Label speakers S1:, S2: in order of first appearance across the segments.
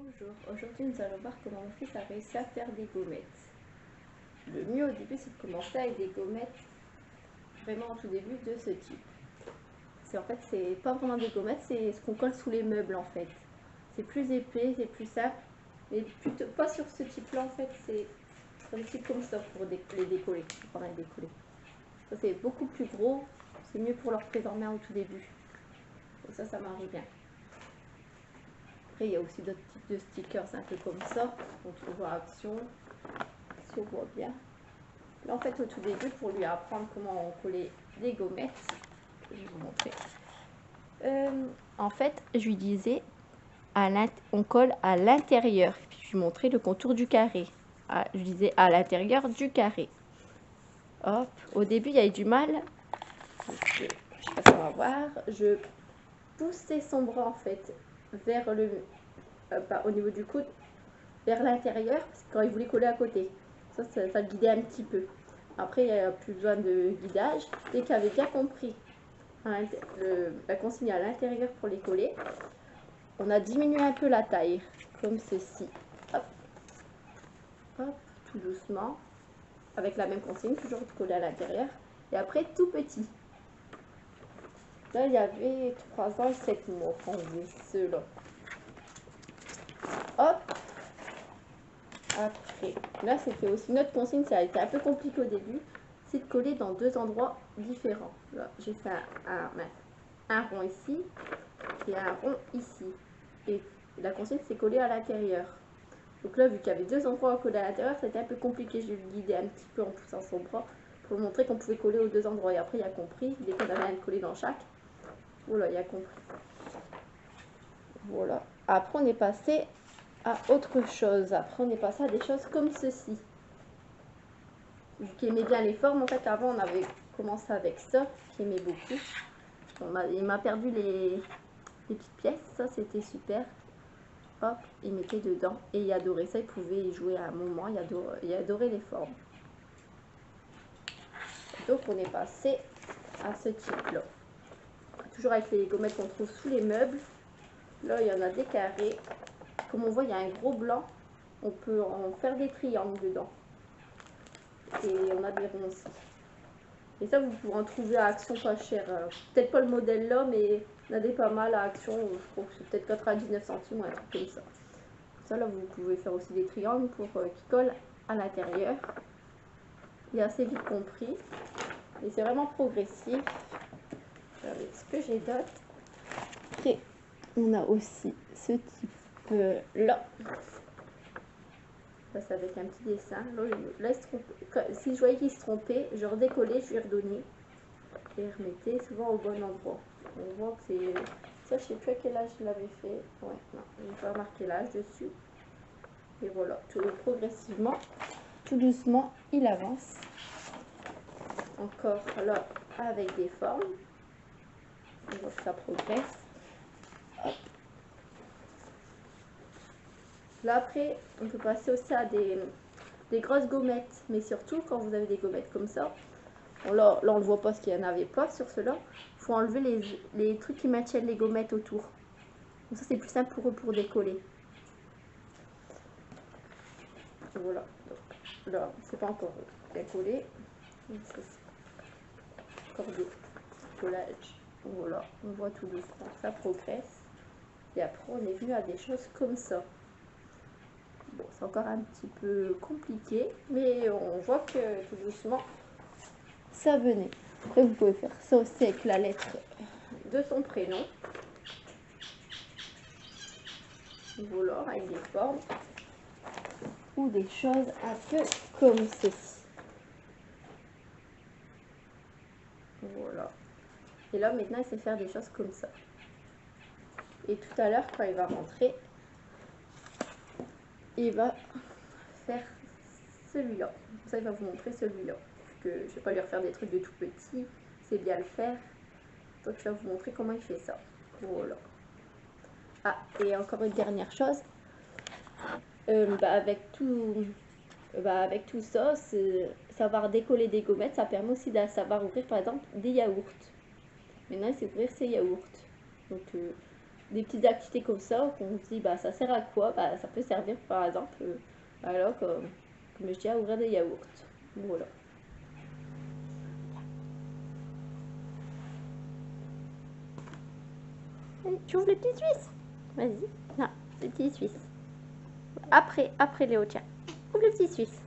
S1: Bonjour, aujourd'hui nous allons voir comment mon fils a réussi à faire des gommettes. Le mieux au début c'est de commencer avec des gommettes vraiment au tout début de ce type. En fait c'est pas vraiment des gommettes, c'est ce qu'on colle sous les meubles en fait. C'est plus épais, c'est plus simple, mais plutôt pas sur ce type là en fait, c'est un type comme ça pour les décoller, pour les décoller. Ça c'est beaucoup plus gros, c'est mieux pour leur prise en main au tout début. Et ça marche bien. Après, il y a aussi d'autres types de stickers, un peu comme ça, qu'on trouve en Action, si on voit bien. Là, en fait, au tout début, pour lui apprendre comment on collait des gommettes, je vais vous montrer. En fait, je lui disais, on colle à l'intérieur. Je lui montrais le contour du carré. Je lui disais à l'intérieur du carré. Hop, au début, il y avait du mal. Je sais pas si on va voir. Je poussais son bras, en fait, vers le... au niveau du coude, vers l'intérieur, parce que quand il voulait coller à côté, ça le guidait un petit peu. Après, il n'y a plus besoin de guidage. Dès qu'il avait bien compris la consigne à l'intérieur pour les coller, on a diminué un peu la taille, comme ceci. Hop, hop, tout doucement, avec la même consigne, toujours de coller à l'intérieur. Et après, tout petit. Là, il y avait 3 ans et 7 mois quand on faisait cela. Hop. Après, là c'était aussi notre consigne, ça a été un peu compliqué au début, c'est de coller dans 2 endroits différents. Là, j'ai fait un rond ici et un rond ici. Et la consigne c'est coller à l'intérieur. Donc là, vu qu'il y avait 2 endroits à coller à l'intérieur, c'était un peu compliqué. Je le guidais un petit peu en poussant son bras pour lui montrer qu'on pouvait coller aux 2 endroits. Et après, il a compris, dès qu'on avait un collé dans chaque, voilà, il a compris. Voilà. Après, on est passé à autre chose. Après, on est passé à des choses comme ceci. Vu qu'il aimait bien les formes, en fait, avant, on avait commencé avec ça, qu'il aimait beaucoup. Il m'a perdu les petites pièces, ça, c'était super. Hop, il mettait dedans et il adorait ça. Il pouvait y jouer à un moment, il adorait les formes. Donc, on est passé à ce type-là. Toujours avec les gommettes qu'on trouve sous les meubles. Là, il y en a des carrés. Comme on voit, il y a un gros blanc. On peut en faire des triangles dedans. Et on a des ronds aussi. Et ça, vous pouvez en trouver à Action pas cher. Peut-être pas le modèle là, mais il y en a des pas mal à Action. Je crois que c'est peut-être 99 centimes ou un truc comme ça. Ça, là, vous pouvez faire aussi des triangles pour qui collent à l'intérieur. Il a assez vite compris. Et c'est vraiment progressif. Regardez ce que j'ai d'autre. Après, on a aussi ce type là. Ça, c'est avec un petit dessin. Là, si je voyais qu'il se trompait, je redécollais, je lui redonnais. Et remettez souvent au bon endroit. On voit que c'est... Ça, je sais plus à quel âge je l'avais fait. Ouais, non, je n'ai pas marqué l'âge dessus. Et voilà, tout progressivement, tout doucement, il avance. Encore là, avec des formes. On voit que ça progresse. Hop. Là, après, on peut passer aussi à des grosses gommettes. Mais surtout, quand vous avez des gommettes comme ça, bon, là, on ne le voit pas parce qu'il n'y en avait pas sur cela. Il faut enlever les trucs qui maintiennent les gommettes autour. Donc ça, c'est plus simple pour eux pour décoller. Voilà, donc là, c'est pas encore bien collé. Encore des collages. Voilà, on voit tout doucement, ça progresse. Et après, on est venu à des choses comme ça. Bon, c'est encore un petit peu compliqué, mais on voit que tout doucement, ça venait. Après, vous pouvez faire ça aussi avec la lettre de son prénom. Voilà, avec des formes. Ou des choses un peu comme ceci. Voilà. Et là, maintenant, il sait faire des choses comme ça. Et tout à l'heure, quand il va rentrer, il va faire celui-là. Ça, il va vous montrer celui-là. Que je ne vais pas lui refaire des trucs de tout petit. C'est bien le faire. Donc, je vais vous montrer comment il fait ça. Voilà. Ah, et encore une dernière chose. Avec tout ça, savoir décoller des gommettes, ça permet aussi de savoir ouvrir, par exemple, des yaourts. Maintenant, c'est ouvrir ses yaourts. Donc, des petites activités comme ça, qu'on se dit, bah, ça sert à quoi? Bah, ça peut servir, par exemple, alors, comme je dis, à ouvrir des yaourts. Voilà. Allez, tu ouvres les petits Suisses? Vas-y. Non, les petits Suisses. Après Léo, tiens. Ouvre les petits Suisses.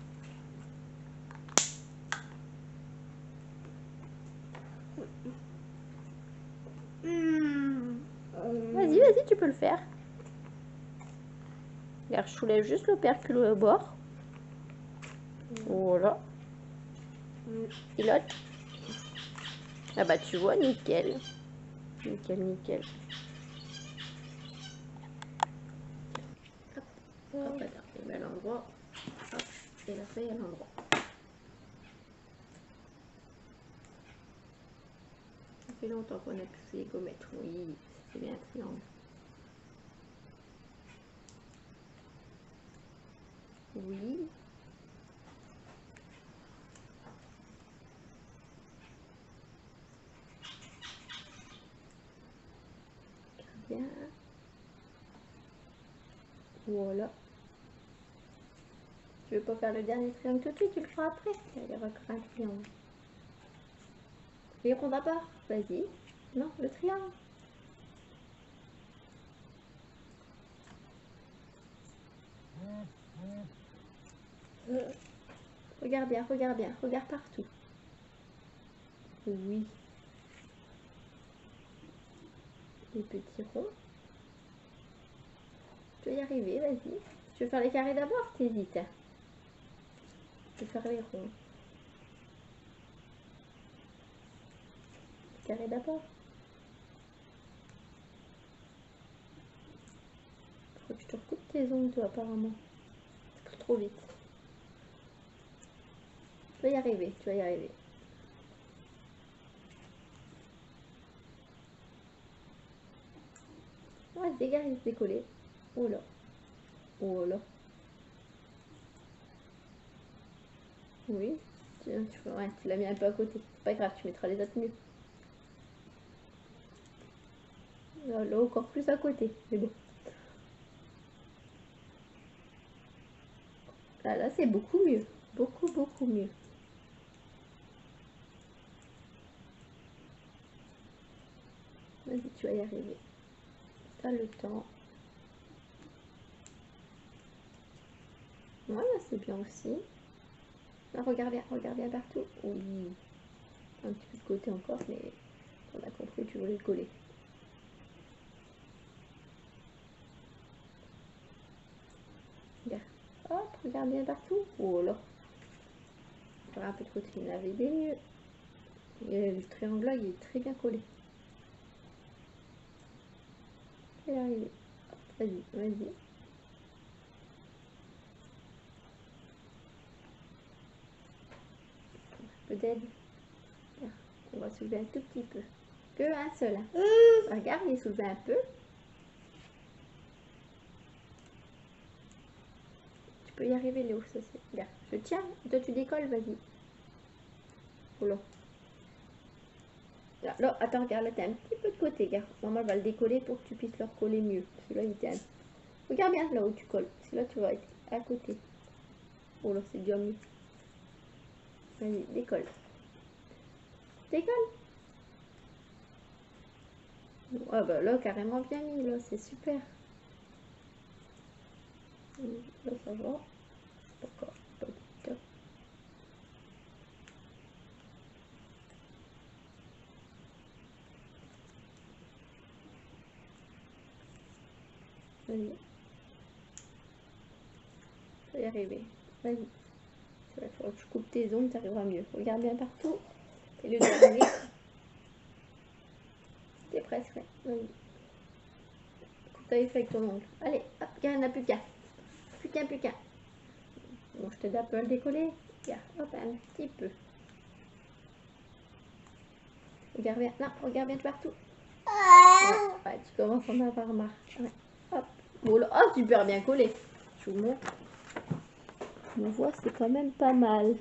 S1: Vas-y, tu peux le faire. Regarde, je soulève juste l'opercule au bord. Voilà. Pilote. Ah bah tu vois, nickel. Nickel. Hop, attends, il met à l'endroit. Hop, et la feuille à l'endroit. Ça fait longtemps qu'on a poussé les gommettes. Oui, c'est bien un triangle. Oui. Bien. Voilà. Tu veux pas faire le dernier triangle tout de suite, tu le feras après. Il y aura encore un triangle. Les ronds d'abord, vas-y. Non, le triangle. Regarde bien, regarde partout. Oui. Les petits ronds. Tu vas y arriver, vas-y. Tu veux faire les carrés d'abord? T'hésites. Tu veux faire les ronds. Les carrés d'abord. Faut que tu te recoupes tes ongles, toi, apparemment. Tu coupes trop vite. Tu vas y arriver, tu vas y arriver. Ouais, se dégage, il se décoller. Oh là. Oh là. Oui. Ouais, tu l'as mis un peu à côté. C'est pas grave, tu mettras les autres mieux. Là, encore plus à côté. Mais bon. Là c'est beaucoup mieux. Beaucoup mieux. Vas-y, tu vas y arriver. T'as le temps. Voilà, c'est bien aussi. Là, regarde bien partout. Oui. Un petit peu de côté encore, mais on a compris, tu voulais le coller. Regarde. Hop, regarde bien partout. Oh là. Faire un peu de côté, il y en avait des mieux. Et le triangle là, il est très bien collé. Il est arrivé. Vas-y. Un peu d'aide. On va soulever un tout petit peu. Que un seul. Regarde, il est soulevé un peu. Tu peux y arriver, Léo. Ça, c'est... Regarde, je tiens. Toi, tu décolles, vas-y. Oh là. Là, attends, regarde, là, t'es un petit peu de côté, regarde. Maman va le décoller pour que tu puisses le recoller mieux. Celui-là, il était un... Regarde bien là où tu colles. Celui-là, tu vas être à côté. Oh là, c'est déjà mieux. Vas-y, décolle. Décolle. Ah bah là, carrément bien mis, là, c'est super. Là, ça va. Encore pas du top. Vas-y. Tu vas y arriver. Vas-y. Il faudra que tu coupes tes ongles, tu arriveras mieux. Regarde bien partout. Et le dernier. T'es presque, ouais. Vas-y. Coupe ta avec ton ongle. Allez, hop, regarde, il n'y en a plus qu'un. Plus qu'un. Bon, je t'aide un peu à le décoller. Regarde, hop, un petit peu. Regarde bien, non, regarde bien de partout. Ouais, tu commences à en avoir marre. Ouais. Hop. Bon, là, oh, super bien collé. Je vous montre. On voit, c'est quand même pas mal.